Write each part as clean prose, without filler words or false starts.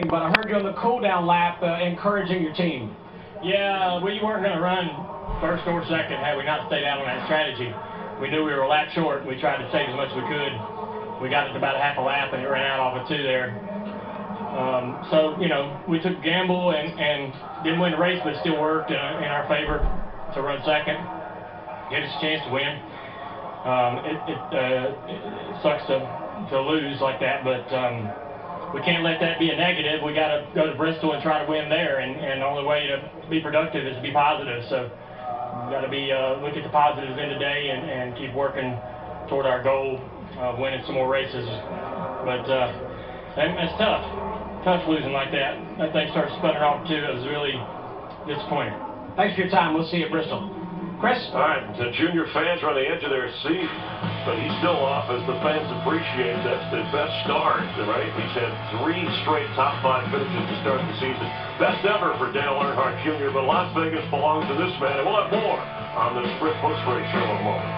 but I heard you on the cool-down lap encouraging your team. Yeah, we weren't going to run first or second had we not stayed out on that strategy. We knew we were a lap short, and we tried to save as much as we could. We got it to about a half a lap, and it ran out off of 2 there. So, you know, we took a gamble and didn't win the race, but it still worked in our favor to run second, get us a chance to win. It sucks to lose like that, but we can't let that be a negative. We got to go to Bristol and try to win there, and the only way to be productive is to be positive. So we got to be look at the positives in today and keep working toward our goal of winning some more races. But that's tough. Tough losing like that. That thing started sputtering off too. It was really disappointing. Thanks for your time. We'll see you at Bristol. Chris? All right, the junior fans are on the edge of their seat, but he's still off as the fans appreciate that's the best start, right? He's had 3 straight top 5 finishes to start the season. Best ever for Dale Earnhardt Jr., but Las Vegas belongs to this man, and we'll have more on the Sprint Post-Race Show in a moment.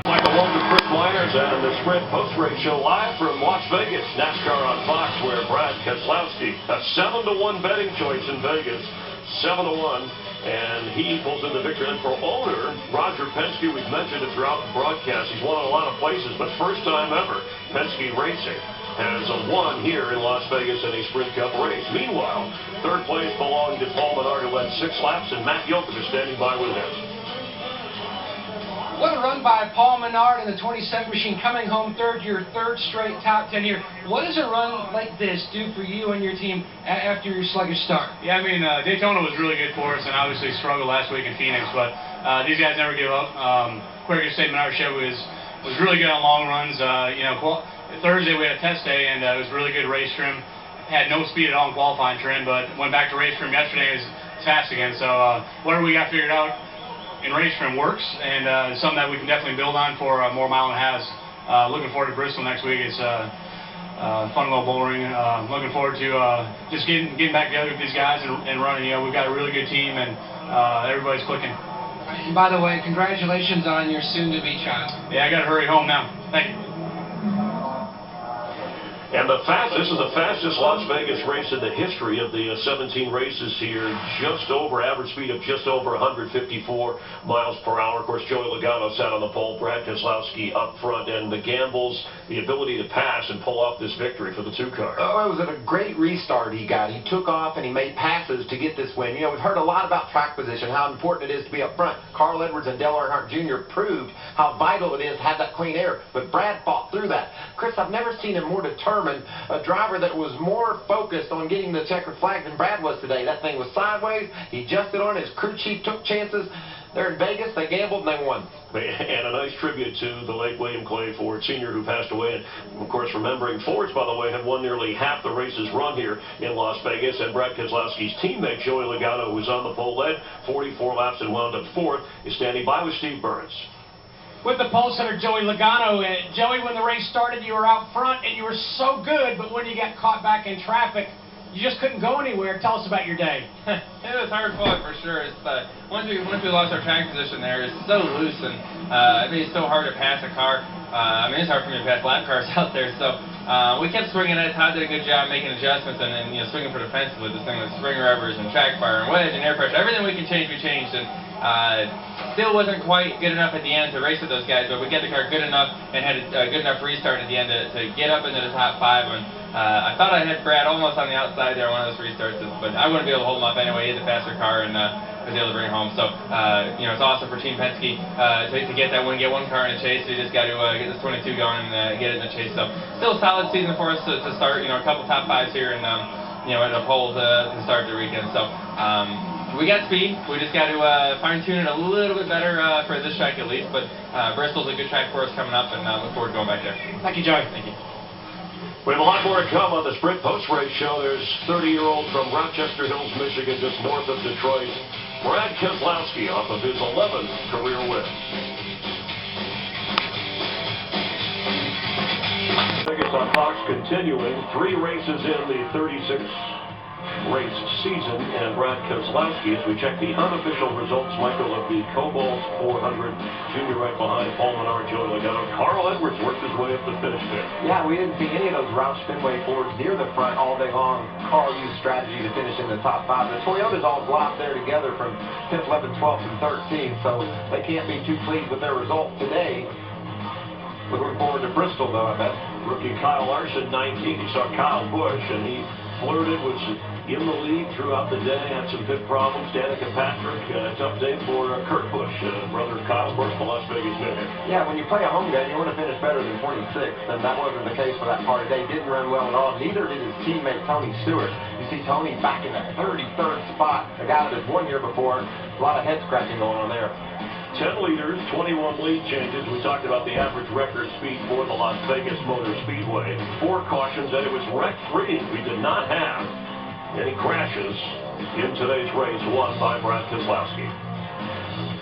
Michael Walton, Chris Miners, and the Sprint Post-Race Show live from Las Vegas. NASCAR on Fox, where Brad Keselowski, a 7-to-1 betting choice in Vegas, 7-to-1. And he pulls in the victory. And for owner, Roger Penske, we've mentioned it throughout the broadcast. He's won in a lot of places, but first time ever, Penske Racing has won here in Las Vegas in a Sprint Cup race. Meanwhile, third place belonged to Paul Menard, who led 6 laps, and Matt Yoakum is standing by with him. What a run by Paul Menard in the 27 machine, coming home third, your third straight top 10 here. What does a run like this do for you and your team after your sluggish start? Yeah, I mean, Daytona was really good for us, and obviously struggled last week in Phoenix, but these guys never give up. Quicker State Menard show was really good on long runs. You know, Thursday we had a test day, and it was really good race trim. Had no speed at all in qualifying trim, but went back to race trim yesterday, it was fast again. So whatever we got figured out in race trim works, and something that we can definitely build on for more mile and a half. Looking forward to Bristol next week. It's fun little bowling. Looking forward to just getting back together with these guys and running. You know, we've got a really good team, and everybody's clicking. And by the way, congratulations on your soon-to-be child. Yeah, I got to hurry home now. Thank you. And this is the fastest Las Vegas race in the history of the 17 races here. Just over, average speed of just over 154 miles per hour. Of course, Joey Logano sat on the pole, Brad Keselowski up front, and the gambles, the ability to pass and pull off this victory for the 2-car. Oh, it was a great restart he got. He took off and he made passes to get this win. You know, we've heard a lot about track position, how important it is to be up front. Carl Edwards and Dale Earnhardt Jr. proved how vital it is to have that clean air, but Brad fought through that. Chris, I've never seen him more determined, a driver that was more focused on getting the checkered flag than Brad was today. That thing was sideways. He adjusted on it. His crew chief took chances. They're in Vegas. They gambled and they won. And a nice tribute to the late William Clay Ford Sr., who passed away. And, of course, remembering Fords, by the way, had won nearly half the races run here in Las Vegas. And Brad Keselowski's teammate, Joey Logano, who was on the pole, led 44 laps and wound up 4th, is standing by with Steve Burns. With the pole sitter, Joey Logano. Joey, when the race started, you were out front, and you were so good, but when you got caught back in traffic, you just couldn't go anywhere. Tell us about your day. It was hard fought for sure. It's, once we lost our track position there, it's so loose, and I mean, it's so hard to pass a car. I mean, it's hard for me to pass lap cars out there, so we kept swinging it. Todd did a good job making adjustments and you know, swinging for defensive with this thing with spring rubbers and track fire and wedge and air pressure. Everything we could change, we changed, and still wasn't quite good enough at the end to race with those guys, but we got the car good enough and had a good enough restart at the end to get up into the top 5. And I thought I had Brad almost on the outside there on one of those restarts, but I wouldn't be able to hold him up anyway. He had the faster car and was able to bring it home. So, you know, it's awesome for Team Penske to get that win, get one car in a chase. So you just got to get this 22 going and get it in the chase. So, still a solid season for us to start. You know, a couple top 5s here and, you know, and a pole to start the weekend. So, we got speed. We just got to fine-tune it a little bit better for this track at least. But Bristol's a good track for us coming up, and look forward to going back there. Thank you, Joey. Thank you. We have a lot more to come on the Sprint Post-Race Show. There's 30-year-old from Rochester Hills, Michigan, just north of Detroit, Brad Keselowski, off of his 11th career win. Vegas on Fox continuing. 3 races in the 36 race season. And Brad Keselowski, as we check the unofficial results, Michael, of the Kobalt 400 Junior right behind Paul Menard, Joey Logano. Carl Edwards worked his way up the finish pit. Yeah, we didn't see any of those Roush Fenway Fords near the front all day long. Carl used strategy to finish in the top 5. The Toyotas all glopped there together from 10th, 11th, 12th, and 13th, so they can't be too pleased with their result today. Looking forward to Bristol, though, I bet. Rookie Kyle Larson, 19. You saw Kyle Busch, and he flirted, was in the lead throughout the day, had some pit problems. Danica Patrick, tough day for Kurt Busch, brother Kyle, of course, the Las Vegas native. Yeah, when you play a home game, you want to finish better than 26th, and that wasn't the case for that car today. Didn't run well at all. Neither did his teammate, Tony Stewart. You see Tony back in the 33rd spot, a guy that had won year before. A lot of head scratching going on there. 10 leaders, 21 lead changes. We talked about the average record speed for the Las Vegas Motor Speedway. 4 cautions, and it was wreck-free. We did not have any crashes in today's race, won by Brad Keselowski.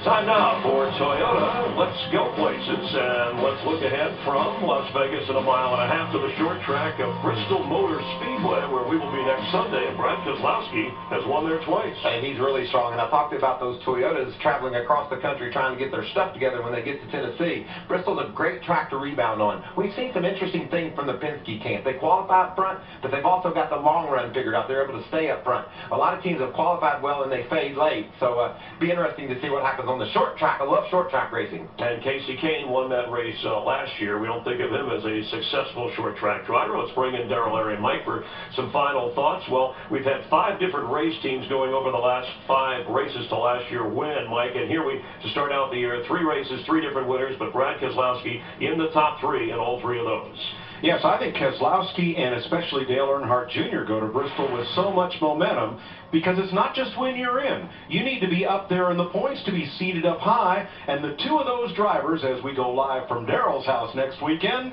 Time now for Toyota. Let's go places, and let's look ahead from Las Vegas at 1.5 miles to the short track of Bristol Motor Speedway, where we will be next Sunday. And Brad Keselowski has won there twice. And he's really strong. And I talked about those Toyotas traveling across the country trying to get their stuff together when they get to Tennessee. Bristol's a great track to rebound on. We've seen some interesting things from the Penske camp. They qualify up front, but they've also got the long run figured out. They're able to stay up front. A lot of teams have qualified well and they fade late. So be interesting to see what happens on the short track. I love short track racing. And Casey Kane won that race last year. We don't think of him as a successful short track driver. Let's bring in Darrell, Larry, and Mike for some final thoughts. Well, we've had 5 different race teams going over the last 5 races to last year win, Mike. And here to start out the year, 3 races, 3 different winners, but Brad Keselowski in the top 3 in all 3 of those. Yes, I think Keselowski and especially Dale Earnhardt Jr. go to Bristol with so much momentum because it's not just when you're in. You need to be up there in the points to be seated up high, and the 2 of those drivers, as we go live from Darrell's house next weekend,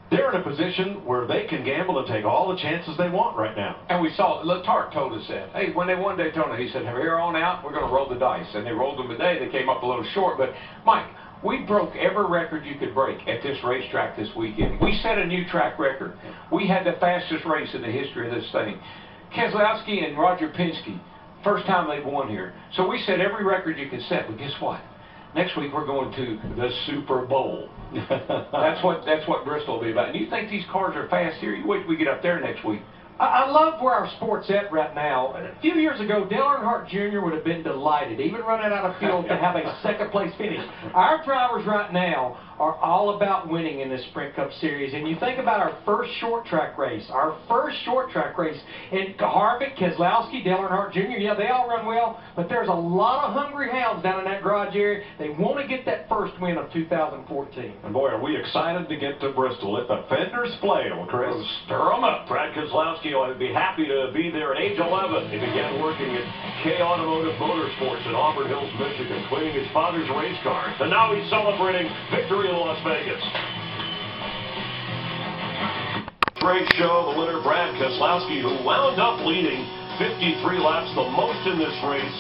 they're in a position where they can gamble and take all the chances they want right now. And we saw, Letarte told us that. Hey, when they won Daytona, he said, from here on out, we're going to roll the dice. And they rolled them today. They came up a little short. But, Mike, we broke every record you could break at this racetrack this weekend. We set a new track record. We had the fastest race in the history of this thing. Keselowski and Roger Penske, first time they've won here. So we set every record you could set. But guess what? Next week we're going to the Super Bowl. That's what Bristol will be about. And you think these cars are fast here? You wait till we get up there next week. I love where our sport's at right now. A few years ago, Dale Earnhardt Jr. would have been delighted, even running out of field, to have a second-place finish. Our drivers right now are all about winning in this Sprint Cup Series. And you think about our first short track race, and Harvick, Keselowski, Dale Earnhardt Jr., yeah, they all run well, but there's a lot of hungry hounds down in that garage area. They want to get that first win of 2014. And boy, are we excited to get to Bristol. Let the fenders flail, Chris. Stir them up. Brad Keselowski will be happy to be there at age 11. He began working at K Automotive Motorsports in Auburn Hills, Michigan, cleaning his father's race cars. And now he's celebrating victory in Las Vegas. Great show, the winner, Brad Keselowski, who wound up leading 53 laps, the most in this race,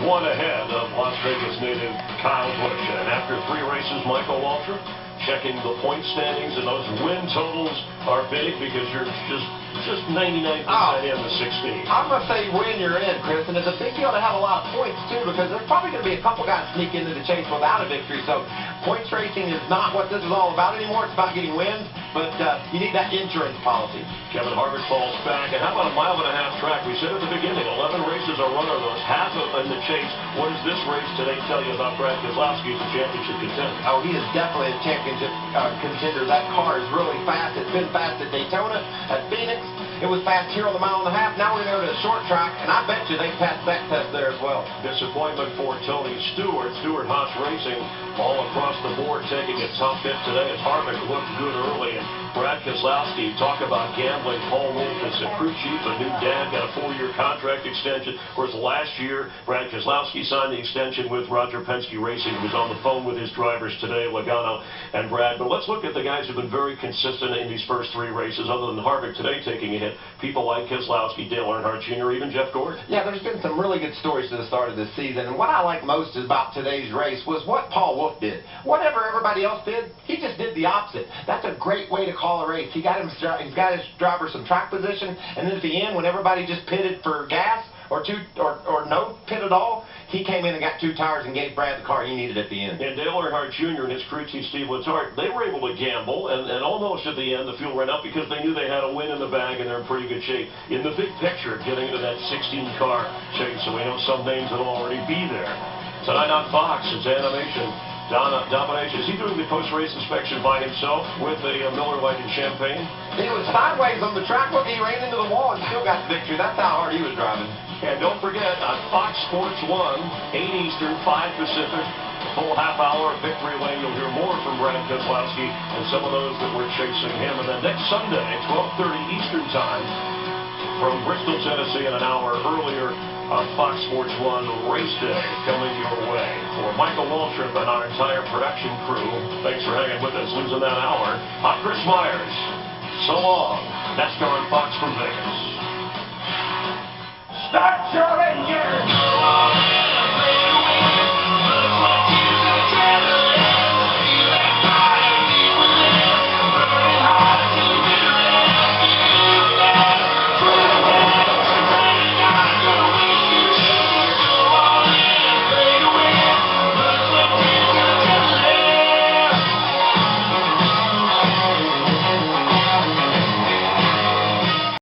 1 ahead of Las Vegas native Kyle Busch. And after 3 races, Michael Waltrip checking the point standings, and those win totals are big because you're just 99% in the 16. I'm going to say when you're in, Chris, and it's a big deal to have a lot of points, too, because there's probably going to be a couple guys sneak into the chase without a victory. So points racing is not what this is all about anymore. It's about getting wins, but you need that insurance policy. Kevin Harvick falls back, and how about a 1.5 mile track? We said at the beginning, 11 races a runner, those half of in the chase. What does this race today tell you about Brad Keselowski as a championship contender? Oh, he is definitely a championship contender. That car is really fast. It's been fast at Daytona, at Phoenix. It was fast here on the 1.5 mile. Now we're going to go to a short track, and I bet you they passed that test there as well. Disappointment for Tony Stewart. Stewart-Haas Racing all across the board taking a top hit today as Harvick looked good early. And Brad Keselowski, talk about gambling. Paul Wolf is a crew chief, a new dad, got a 4-year contract extension. Of course, last year, Brad Keselowski signed the extension with Roger Penske Racing. He was on the phone with his drivers today, Logano and Brad. But let's look at the guys who've been very consistent in these first 3 races, other than Harvick today taking a hit. People like Keselowski, Dale Earnhardt Jr., even Jeff Gordon. Yeah, there's been some really good stories to the start of this season. And what I like most about today's race was what Paul Wolf did. Whatever everybody else did, he just did the opposite. That's a great way to call a race. He's got his driver some track position, and then at the end, when everybody just pitted for gas or no pit at all, he came in and got 2 tires and gave Brad the car he needed at the end. And Dale Earnhardt Jr. and his crew chief Steve Letarte, they were able to gamble, and almost at the end the fuel ran out because they knew they had a win in the bag and they're in pretty good shape. In the big picture, getting into that 16-car chase, so we know some names that will already be there. Tonight on Fox, it's animation. Domination. Is he doing the post-race inspection by himself with a Miller Lite and champagne? He was sideways on the track. Look, he ran into the wall and still got the victory. That's how hard he was driving. And don't forget, on Fox Sports 1, 8 Eastern, 5 Pacific, full half-hour Victory Lane. You'll hear more from Brad Keselowski and some of those that were chasing him. And then next Sunday, 12:30 Eastern Time, from Bristol, Tennessee, and an hour earlier, on Fox Sports 1 Race Day coming your way. For Michael Waltrip and our entire production crew, thanks for hanging with us, losing that hour. I'm Chris Myers. So long. NASCAR on Fox from Vegas. Start your engine!